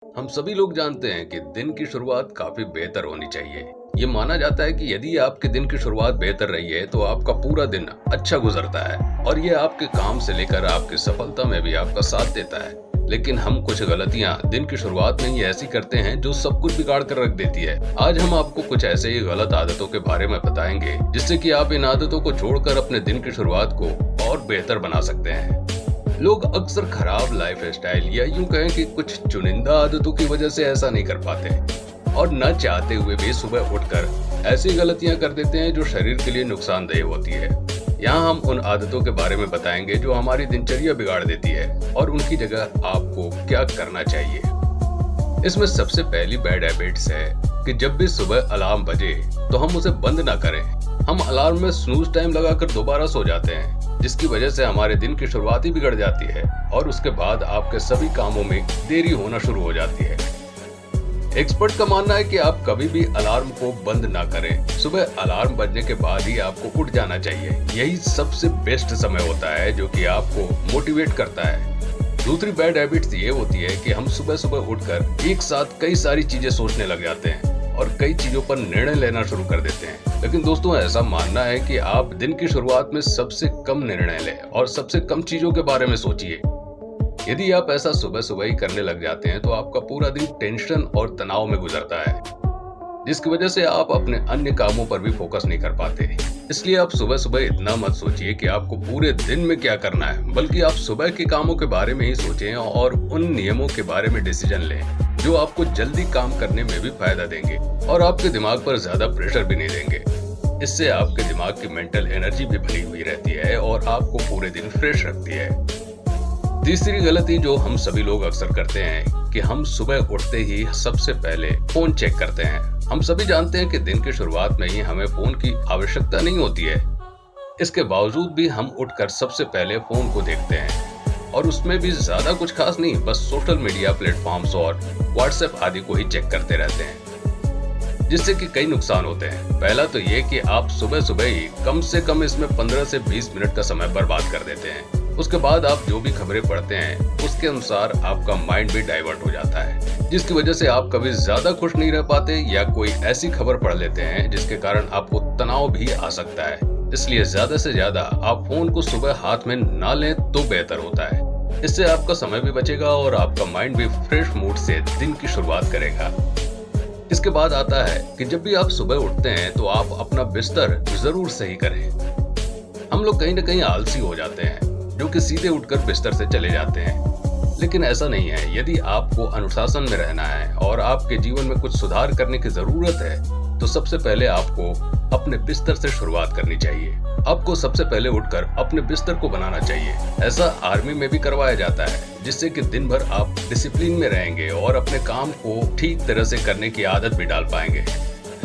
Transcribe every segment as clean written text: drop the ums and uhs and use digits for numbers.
हम सभी लोग जानते हैं कि दिन की शुरुआत काफी बेहतर होनी चाहिए। ये माना जाता है कि यदि आपके दिन की शुरुआत बेहतर रही है तो आपका पूरा दिन अच्छा गुजरता है और ये आपके काम से लेकर आपकी सफलता में भी आपका साथ देता है। लेकिन हम कुछ गलतियां दिन की शुरुआत में ही ऐसी करते हैं जो सब कुछ बिगाड़ कर रख देती है। आज हम आपको कुछ ऐसे ही गलत आदतों के बारे में बताएंगे जिससे कि आप इन आदतों को छोड़कर अपने दिन की शुरुआत को और बेहतर बना सकते हैं। लोग अक्सर खराब लाइफ स्टाइल या यूं कहें कि कुछ चुनिंदा आदतों की वजह से ऐसा नहीं कर पाते और न चाहते हुए भी सुबह उठकर ऐसी गलतियां कर देते हैं जो शरीर के लिए नुकसानदेह होती है। यहाँ हम उन आदतों के बारे में बताएंगे जो हमारी दिनचर्या बिगाड़ देती है और उनकी जगह आपको क्या करना चाहिए। इसमें सबसे पहली बैड हैबिट्स है कि जब भी सुबह अलार्म बजे तो हम उसे बंद ना करें। हम अलार्म में स्नूज टाइम लगाकर दोबारा सो जाते हैं, जिसकी वजह से हमारे दिन की शुरुआत ही बिगड़ जाती है और उसके बाद आपके सभी कामों में देरी होना शुरू हो जाती है। एक्सपर्ट का मानना है कि आप कभी भी अलार्म को बंद ना करें। सुबह अलार्म बजने के बाद ही आपको उठ जाना चाहिए। यही सबसे बेस्ट समय होता है जो कि आपको मोटिवेट करता है। दूसरी बैड हैबिट्स ये होती है कि हम सुबह सुबह उठकर एक साथ कई सारी चीजें सोचने लग जाते हैं और कई चीजों पर निर्णय लेना शुरू कर देते हैं। लेकिन दोस्तों, ऐसा मानना है कि आप दिन की शुरुआत में सबसे कम निर्णय लें और सबसे कम चीजों के बारे में सोचिए। यदि आप ऐसा सुबह सुबह ही करने लग जाते हैं तो आपका पूरा दिन टेंशन और तनाव में गुजरता है, जिसकी वजह से आप अपने अन्य कामों पर भी फोकस नहीं कर पाते। इसलिए आप सुबह सुबह इतना मत सोचिए कि आपको पूरे दिन में क्या करना है, बल्कि आप सुबह के कामों के बारे में ही सोचें और उन नियमों के बारे में डिसीजन लें जो आपको जल्दी काम करने में भी फायदा देंगे और आपके दिमाग पर ज्यादा प्रेशर भी नहीं देंगे। इससे आपके दिमाग की मेंटल एनर्जी भी बनी हुई रहती है और आपको पूरे दिन फ्रेश रखती है। तीसरी गलती जो हम सभी लोग अक्सर करते हैं कि हम सुबह उठते ही सबसे पहले फोन चेक करते हैं। हम सभी जानते हैं कि दिन की शुरुआत में ही हमें फोन की आवश्यकता नहीं होती है। इसके बावजूद भी हम उठकर सबसे पहले फोन को देखते हैं और उसमें भी ज्यादा कुछ खास नहीं, बस सोशल मीडिया प्लेटफॉर्म्स और व्हाट्सएप आदि को ही चेक करते रहते हैं, जिससे कि कई नुकसान होते हैं। पहला तो ये कि आप सुबह सुबह ही कम से कम इसमें 15 से 20 मिनट का समय बर्बाद कर देते हैं। उसके बाद आप जो भी खबरें पढ़ते हैं उसके अनुसार आपका माइंड भी डाइवर्ट हो जाता है, जिसकी वजह से आप कभी ज्यादा खुश नहीं रह पाते या कोई ऐसी खबर पढ़ लेते हैं जिसके कारण आपको तनाव भी आ सकता है। इसलिए ज्यादा से ज्यादा आप फोन को सुबह हाथ में ना लें तो बेहतर होता है। इससे आपका समय भी बचेगा और आपका माइंड भी फ्रेश मूड से दिन की शुरुआत करेगा। इसके बाद आता है कि जब भी आप सुबह उठते हैं तो आप अपना बिस्तर जरूर सही करें। हम लोग कहीं ना कहीं आलसी हो जाते हैं जो कि सीधे उठकर बिस्तर से चले जाते हैं, लेकिन ऐसा नहीं है। यदि आपको अनुशासन में रहना है और आपके जीवन में कुछ सुधार करने की जरूरत है तो सबसे पहले आपको अपने बिस्तर से शुरुआत करनी चाहिए। आपको सबसे पहले उठकर अपने बिस्तर को बनाना चाहिए। ऐसा आर्मी में भी करवाया जाता है, जिससे कि दिन भर आप डिसिप्लिन में रहेंगे और अपने काम को ठीक तरह से करने की आदत भी डाल पाएंगे।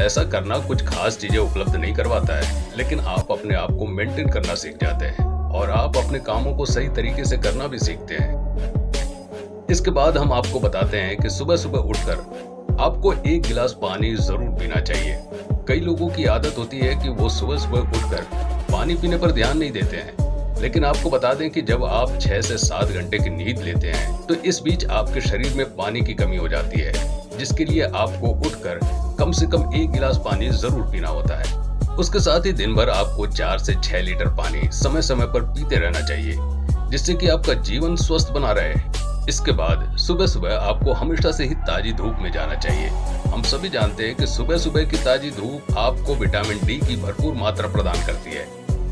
ऐसा करना कुछ खास चीजें उपलब्ध नहीं करवाता है, लेकिन आप अपने आप को मेंटेन करना सीख जाते हैं और आप अपने कामों को सही तरीके से करना भी सीखते हैं। इसके बाद हम आपको बताते हैं कि सुबह सुबह उठकर आपको 1 गिलास पानी जरूर पीना चाहिए। कई लोगों की आदत होती है कि वो सुबह सुबह उठकर पानी पीने पर ध्यान नहीं देते हैं, लेकिन आपको बता दें कि जब आप 6 से 7 घंटे की नींद लेते हैं तो इस बीच आपके शरीर में पानी की कमी हो जाती है, जिसके लिए आपको उठकर कम से कम 1 गिलास पानी जरूर पीना होता है। उसके साथ ही दिन भर आपको 4 से 6 लीटर पानी समय समय पर पीते रहना चाहिए, जिससे कि आपका जीवन स्वस्थ बना रहे। इसके बाद सुबह सुबह आपको हमेशा से ही ताजी धूप में जाना चाहिए। हम सभी जानते हैं कि सुबह सुबह की ताजी धूप आपको विटामिन डी की भरपूर मात्रा प्रदान करती है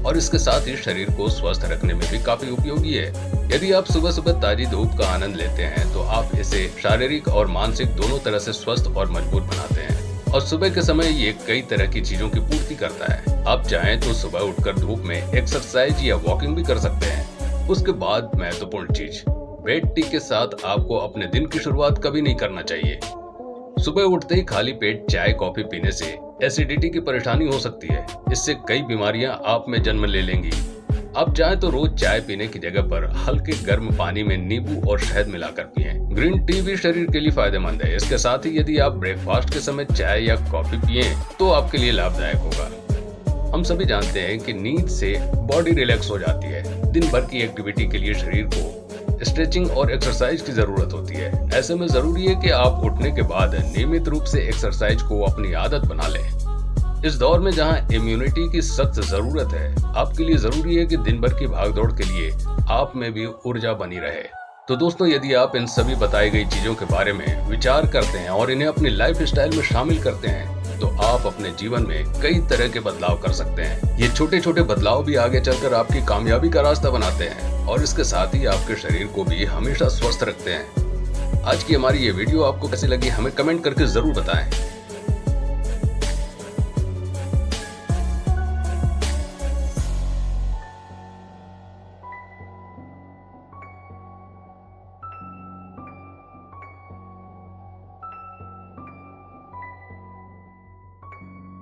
और इसके साथ ही शरीर को स्वस्थ रखने में भी काफी उपयोगी है। यदि आप सुबह सुबह ताजी धूप का आनंद लेते हैं तो आप इसे शारीरिक और मानसिक दोनों तरह से स्वस्थ और मजबूत बनाते हैं और सुबह के समय ये कई तरह की चीजों की पूर्ति करता है। आप चाहें तो सुबह उठकर धूप में एक्सरसाइज या वॉकिंग भी कर सकते हैं। उसके बाद महत्वपूर्ण चीज, बेड टी के साथ आपको अपने दिन की शुरुआत कभी नहीं करना चाहिए। सुबह उठते ही खाली पेट चाय कॉफी पीने से एसिडिटी की परेशानी हो सकती है। इससे कई बीमारियां आप में जन्म ले लेंगी। आप चाहें तो रोज चाय पीने की जगह पर हल्के गर्म पानी में नींबू और शहद मिलाकर पिएं। ग्रीन टी भी शरीर के लिए फायदेमंद है। इसके साथ ही यदि आप ब्रेकफास्ट के समय चाय या कॉफी पिएं तो आपके लिए लाभदायक होगा। हम सभी जानते हैं कि नींद से बॉडी रिलैक्स हो जाती है। दिन भर की एक्टिविटी के लिए शरीर को स्ट्रेचिंग और एक्सरसाइज की जरूरत होती है। ऐसे में जरूरी है कि आप उठने के बाद नियमित रूप से एक्सरसाइज को अपनी आदत बना लें। इस दौर में जहां इम्यूनिटी की सख्त जरूरत है, आपके लिए जरूरी है कि दिन भर की भागदौड़ के लिए आप में भी ऊर्जा बनी रहे। तो दोस्तों, यदि आप इन सभी बताई गई चीजों के बारे में विचार करते हैं और इन्हें अपनी लाइफ स्टाइल में शामिल करते हैं, तो आप अपने जीवन में कई तरह के बदलाव कर सकते हैं। ये छोटे छोटे बदलाव भी आगे चलकर आपकी कामयाबी का रास्ता बनाते हैं और इसके साथ ही आपके शरीर को भी हमेशा स्वस्थ रखते हैं। आज की हमारी ये वीडियो आपको कैसी लगी, हमें कमेंट करके जरूर बताएं।